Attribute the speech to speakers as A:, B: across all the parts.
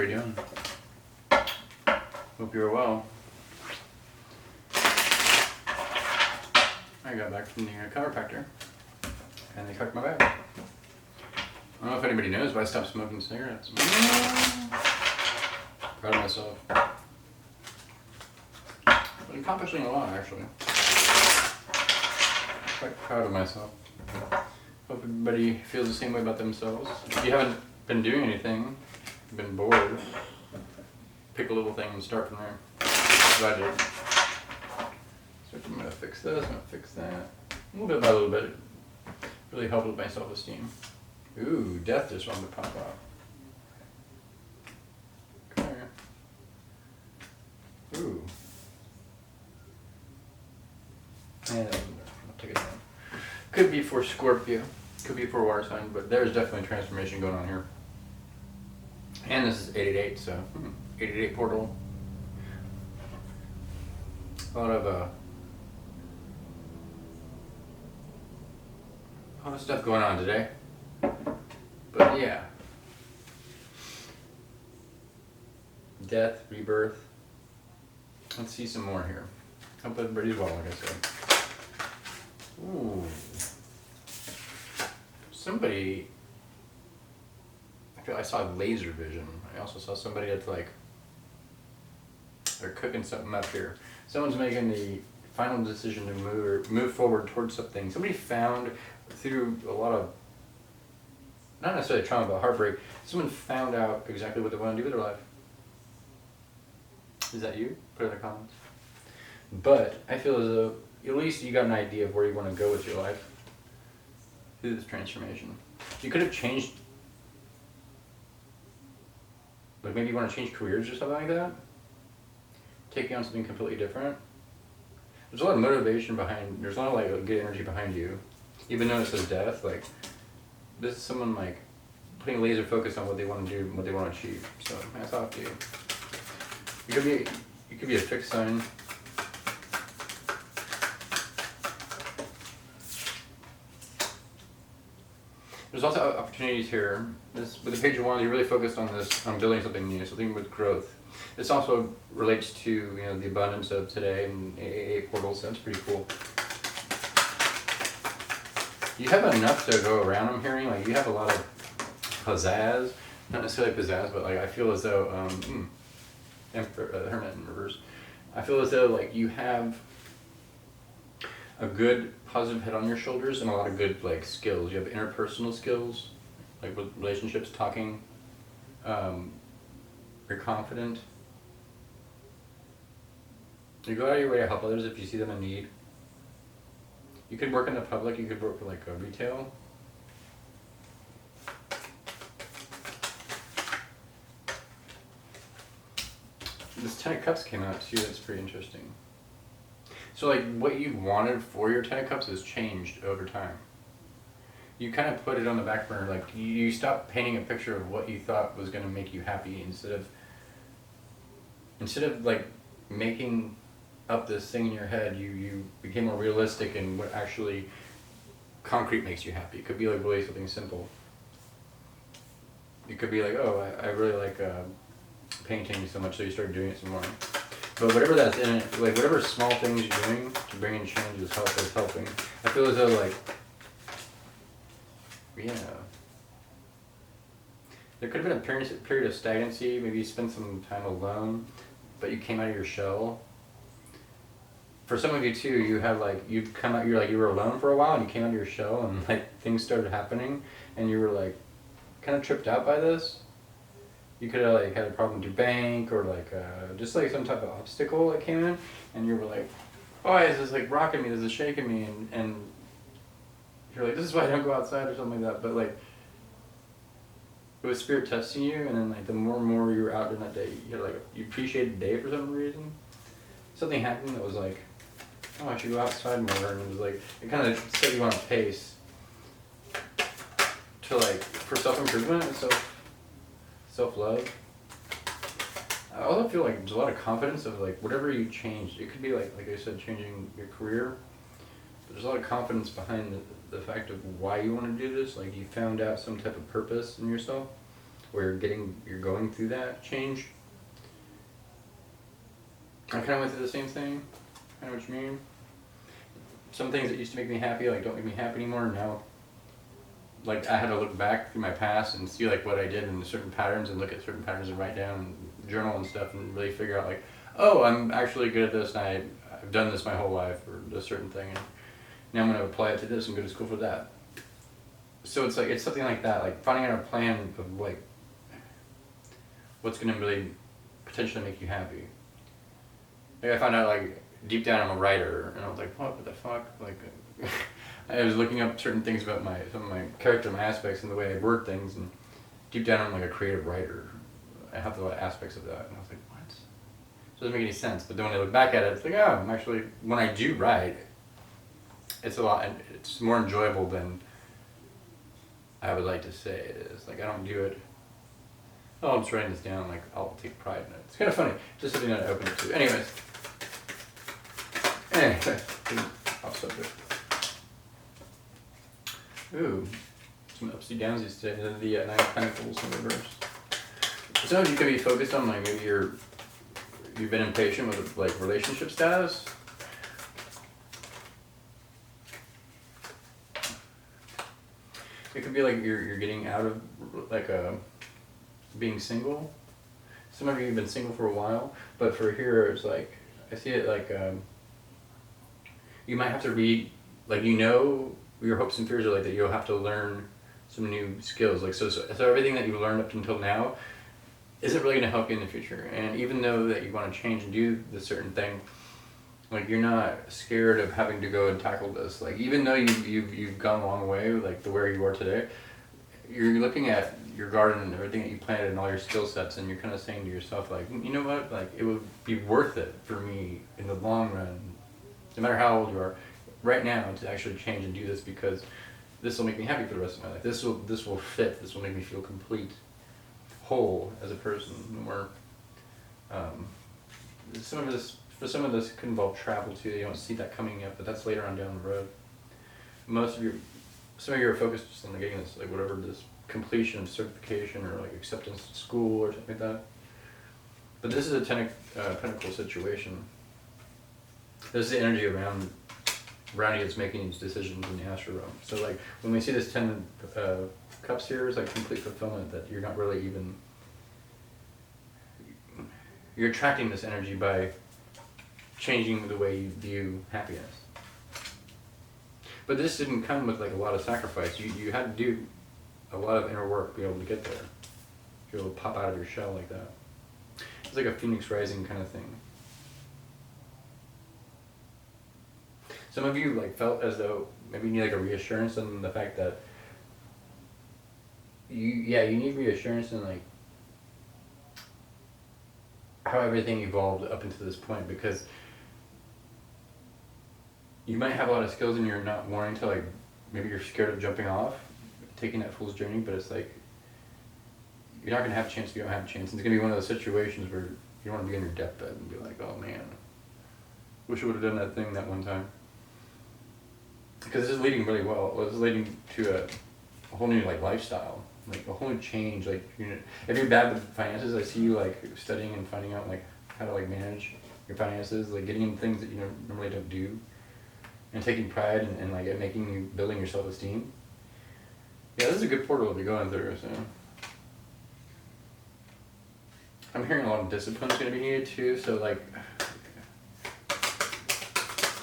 A: everybody doing? Hope you're well. I got back from the chiropractor and they cut my back. I don't know if anybody knows, but I stopped smoking cigarettes. Proud of myself. Been accomplishing a lot, actually. Quite proud of myself. Hope everybody feels the same way about themselves. If you haven't been doing anything, been bored, pick a little thing and start from there. That's what I did. So I'm gonna fix this, I'm gonna fix that. A little bit by a little bit. Really helped with my self-esteem. Ooh, death just wanted to pop out. Come here. Ooh. And I'll take it down. Could be for Scorpio, could be for a water sign, but there's definitely transformation going on here. And this is 888, so 888 portal. A lot of stuff going on today. But yeah. Death, rebirth. Let's see some more here. Hope everybody's well, like I said. Ooh. Somebody, I feel I saw laser vision. I also saw somebody that's like, they're cooking something up here. Someone's making the final decision to move forward towards something. Somebody found through a lot of, not necessarily trauma, but heartbreak, someone found out exactly what they want to do with their life. Is that you? Put it in the comments. But I feel as though at least you got an idea of where you want to go with your life through this transformation. You could have changed, like maybe you want to change careers or something like that. Taking on something completely different. There's a lot of motivation behind, there's a lot of like good energy behind you. Even though it says death, like this is someone like putting laser focus on what they want to do and what they want to achieve. So hats off to you. You could be a fixed sign. There's also opportunities here. With the page of wands, you're really focused on this, on building something new, something with growth. This also relates to the abundance of today and AA portals. So that's pretty cool. You have enough to go around. I'm hearing like you have a lot of pizzazz, not necessarily pizzazz, but like I feel as though Hermit in reverse. I feel as though like you have a good positive head on your shoulders and a lot of good like skills. You have interpersonal skills, like with relationships, talking. You're confident. You go out of your way to help others if you see them in need. You could work in the public. You could work for like a retail. This 10 of Cups came out too. That's pretty interesting. So like what you wanted for your 10 of Cups has changed over time. You kind of put it on the back burner, like you stopped painting a picture of what you thought was going to make you happy instead of like making up this thing in your head, you became more realistic in what actually concrete makes you happy. It could be like really something simple. It could be like, oh, I really like painting so much, so you start doing it some more. But whatever that's in it, like whatever small things you're doing to bring in change is helping. I feel as though like, yeah, there could have been a period of stagnancy. Maybe you spent some time alone, but you came out of your shell. For some of you too, you have like you were alone for a while and you came out of your shell and like things started happening and you were like kind of tripped out by this. You could have like had a problem with your bank or like just like some type of obstacle that came in and you were like, oh, this is like rocking me, this is shaking me, and you're like, this is why I don't go outside or something like that. But like it was spirit testing you, and then like the more and more you were out during that day, you appreciated the day for some reason. Something happened that was like, oh, I should go outside more, and it was like it kind of set you on a pace to like for self-improvement and self-love. I also feel like there's a lot of confidence of like whatever you changed. It could be like I said, changing your career. But there's a lot of confidence behind the fact of why you want to do this. Like you found out some type of purpose in yourself, where you're going through that change. I kind of went through the same thing. I know what you mean. Some things that used to make me happy, like, don't make me happy anymore. Now, like, I had to look back through my past and see, like, what I did in certain patterns, and look at certain patterns and write down and journal and stuff, and really figure out, like, oh, I'm actually good at this, and I've done this my whole life, or a certain thing, and now I'm going to apply it to this and go to school for that. So it's like, it's something like that, like finding out a plan of, like, what's going to really potentially make you happy. Like, I found out, like, deep down I'm a writer, and I was like, what the fuck? Like, I was looking up certain things about some of my character, my aspects, and the way I word things, and deep down I'm like a creative writer. I have a lot of aspects of that, and I was like, what? It doesn't make any sense. But then when I look back at it, it's like, oh, I'm actually, when I do write, it's a lot, and it's more enjoyable than I would like to say it is. Like, I don't do it, oh, I'm just writing this down, like, I'll take pride in it. It's kind of funny, just something that I open it to. Anyways, off subject. Ooh, some upsy downsies today. The Nine of Pentacles in reverse. Sometimes you can be focused on, like, maybe you've been impatient with, like, relationship status. It could be like you're getting out of, like, being single. Some of you have been single for a while, but for here it's like, I see it like, you might have to read, like, your hopes and fears are like that you'll have to learn some new skills. Like, so everything that you've learned up until now isn't really going to help you in the future. And even though that you want to change and do this certain thing, like, you're not scared of having to go and tackle this. Like, even though you've gone a long way, like, to where you are today, you're looking at your garden and everything that you planted and all your skill sets, and you're kind of saying to yourself, like, you know what, like, it would be worth it for me in the long run, no matter how old you are, right now, to actually change and do this, because this will make me happy for the rest of my life. This will fit. This will make me feel complete, whole as a person. More, for some of this could involve travel too. You don't see that coming yet, but that's later on down the road. Some of you are focused just on getting this, like, whatever, this completion of certification, or like acceptance to school or something like that. But this is a Ten of Pentacles situation. This is the energy around you that's making these decisions in the astral realm. So, like, when we see this 10 cups here, it's like complete fulfillment, that you're not really even, you're attracting this energy by changing the way you view happiness. But this didn't come with, like, a lot of sacrifice. You had to do a lot of inner work to be able to get there. To be able to pop out of your shell like that. It's like a phoenix rising kind of thing. Some of you, like, felt as though maybe you need, like, a reassurance on the fact that you need reassurance in, like, how everything evolved up until this point, because you might have a lot of skills and you're not wanting to, like, maybe you're scared of jumping off, taking that fool's journey, but it's like, you're not going to have a chance if you don't have a chance. And it's going to be one of those situations where you want to be on your deathbed and be like, oh man, wish I would have done that thing that one time. Because this is leading really well. This is leading to a whole new, like, lifestyle, like a whole new change. Like, if you're bad with finances, I see you, like, studying and finding out, like, how to, like, manage your finances, like getting into things that you normally don't do, and taking pride and like building your self-esteem. Yeah, this is a good portal to be going through. So I'm hearing a lot of discipline is going to be needed too. So, like,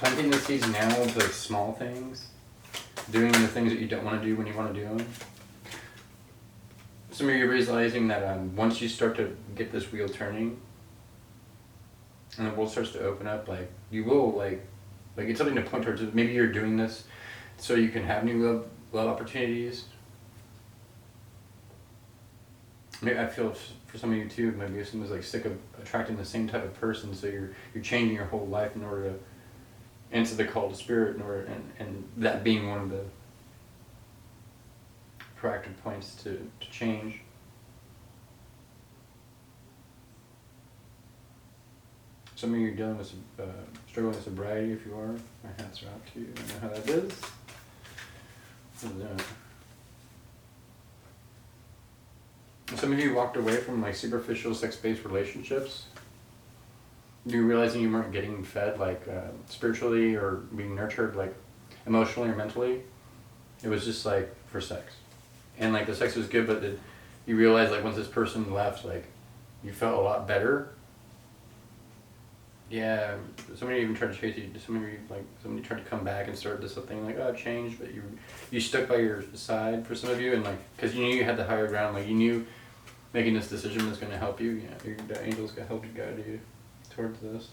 A: planting the seeds now with, like, small things, doing the things that you don't want to do when you want to do them. Some of you are realizing that once you start to get this wheel turning, and the world starts to open up, like, you will, like it's something to point towards. Maybe you're doing this so you can have new love opportunities. Maybe I feel for some of you too, maybe someone's, like, sick of attracting the same type of person, so you're changing your whole life in order to answer the call to spirit, and that being one of the proactive points to change. Some of you are dealing with struggling with sobriety. If you are, my hats are out to you. I know how that is. What is that? Some of you walked away from like superficial sex-based relationships. You realizing you weren't getting fed like spiritually or being nurtured like emotionally or mentally. It was just like for sex, and like the sex was good, but you realize like once this person left, like you felt a lot better. Yeah, somebody even tried to chase you. Somebody tried to come back and start this thing like, oh, I've changed, but you stuck by your side for some of you, and like because you knew you had the higher ground, like you knew making this decision was going to help you. Yeah, the angels can help you, guide you towards this.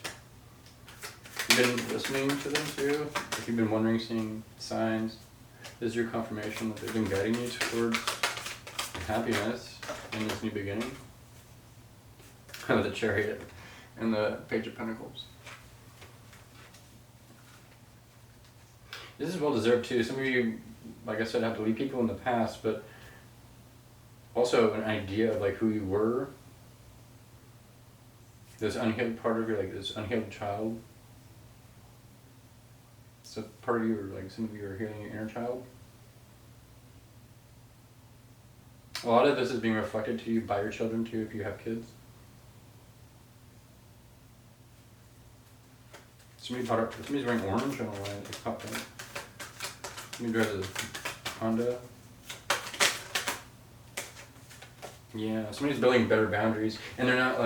A: You've been listening to them too. If you've been wondering, seeing signs, this is your confirmation that they've been guiding you towards happiness in this new beginning. The Chariot and the Page of Pentacles. This is well deserved too. Some of you, like I said, have to leave people in the past, but also an idea of like who you were. This unhealed part of you, like this unhealed child. So part of you, or like some of you are healing your inner child. A lot of this is being reflected to you by your children too, if you have kids. Somebody's wearing orange. I don't know why it popped in. Somebody drives a Honda. Yeah, somebody's building better boundaries, and they're not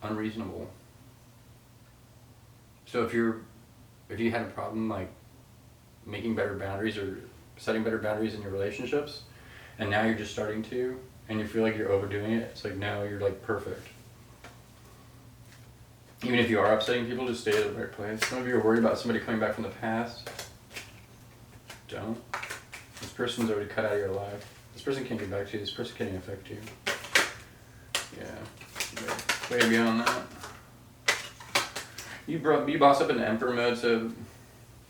A: unreasonable. So if you had a problem like making better boundaries or setting better boundaries in your relationships, and now you're just starting to, and you feel like you're overdoing it, it's like now you're like perfect. Even if you are upsetting people, just stay at the right place. Some of you are worried about somebody coming back from the past. Don't. This person's already cut out of your life. This person can't get back to you. This person can't affect you. Yeah. Way beyond that. You boss up in emperor mode, so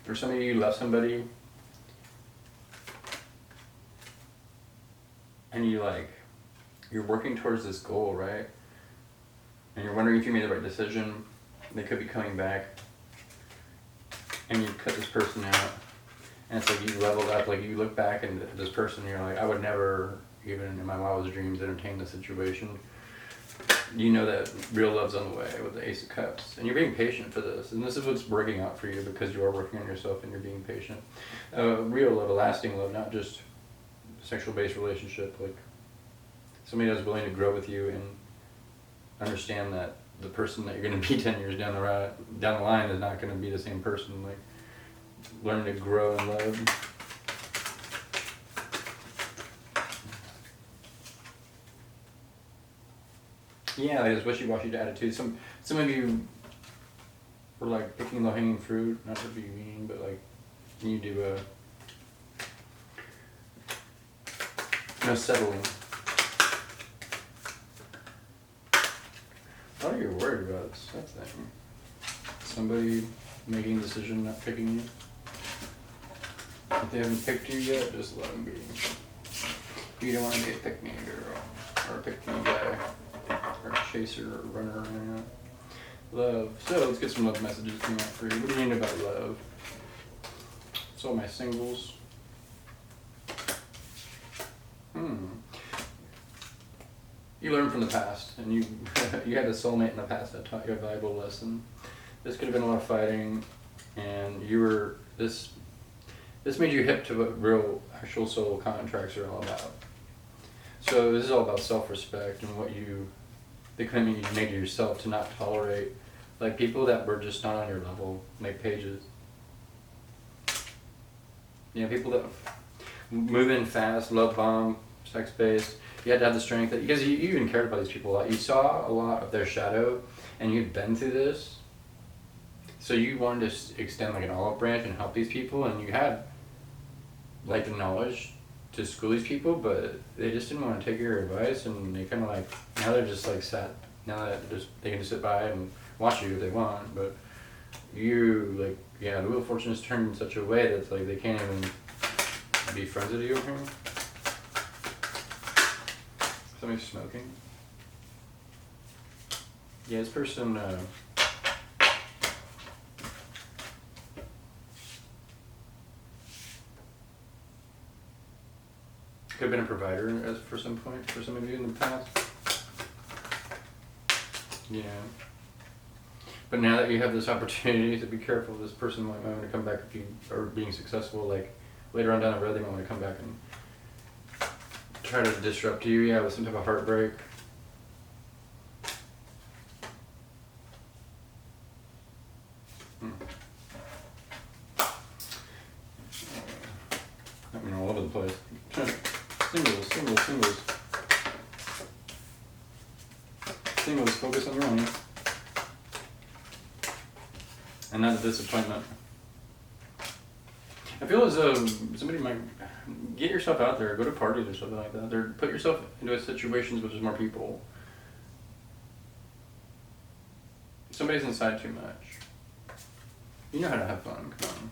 A: for some of you left somebody and you're working towards this goal, right? And you're wondering if you made the right decision. They could be coming back, and you cut this person out, and it's like you leveled up. Like you look back and this person, you're like, I would never, even in my wildest dreams, entertain the situation. You know that real love's on the way with the Ace of Cups, and you're being patient for this. And this is what's working out for you because you are working on yourself and you're being patient. Real love, a lasting love, not just sexual-based relationship. Like somebody that's willing to grow with you and understand that the person that you're going to be 10 years down the line is not going to be the same person. Like learn to grow in love. Yeah, like this wishy-washy attitude. Some of you were like picking low-hanging fruit, not to be mean, but like you do settling. What are you worried about? It's that thing. Somebody making a decision, not picking you. If they haven't picked you yet, just let them be. You don't want to be a pick-me girl, or a pick-me guy, or a chaser, or a runner, or that. Love. So let's get some love messages coming out for you. What do you mean about love? It's all my singles. You learned from the past, and you you had a soulmate in the past that taught you a valuable lesson. This could have been a lot of fighting, and this made you hip to what real, actual soul contracts are all about. So this is all about self-respect and the commitment you made to yourself to not tolerate like people that were just not on your level, like pages. You know, people that move in fast, love bomb, sex-based. You had to have the strength because you even cared about these people a lot. You saw a lot of their shadow, and you'd been through this. So you wanted to extend like an olive branch and help these people, and you had like the knowledge to school these people, but they just didn't want to take your advice, and they kind of like, now they're just like now that they can just sit by and watch you if they want, but you like, yeah, the Wheel of Fortune is turned in such a way that it's like they can't even be friends with you over here. Somebody's smoking. Yeah, this person, Could have been a provider as for some point for some of you in the past. Yeah. But now that you have this opportunity to be careful, this person might want to come back if you are being successful. Like later on down the road, they might want to come back and try to disrupt you. Yeah, with some type of heartbreak. I mean, all over the place. Singles. Singles, focus on your own. And not a disappointment. I feel as though somebody might get yourself out there, go to parties or something like that. Or put yourself into situations with more people. Somebody's inside too much. You know how to have fun, come on.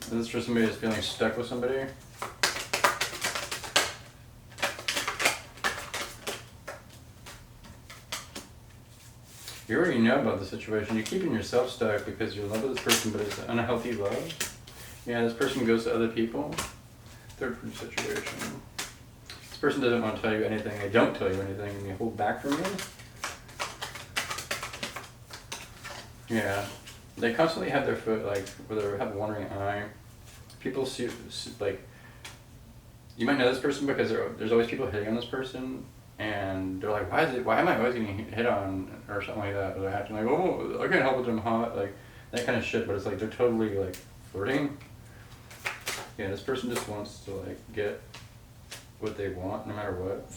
A: This is for somebody that's feeling stuck with somebody. You already know about the situation. You're keeping yourself stuck because you're in love with this person, but it's an unhealthy love. Yeah, this person goes to other people. Third situation. This person doesn't want to tell you anything. They don't tell you anything, and they hold back from you. Yeah. They constantly have their foot, like, where they have a wandering eye. People see, like, you might know this person because there's always people hitting on this person, and they're like, why am I always getting hit on, or something like that. Or they're acting like, oh, I can't help it, I'm hot, like, that kind of shit, but it's like, they're totally, like, flirting. Yeah, this person just wants to, like, get what they want, no matter what.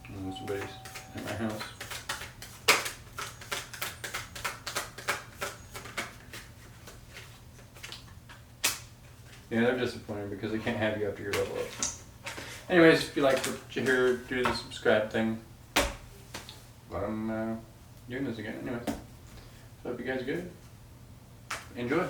A: And somebody's at my house. Yeah, they're disappointed because they can't have you after your level up. Anyways, if you like what you hear, do the subscribe thing. But I'm doing this again anyways. So hope you guys are good. Enjoy.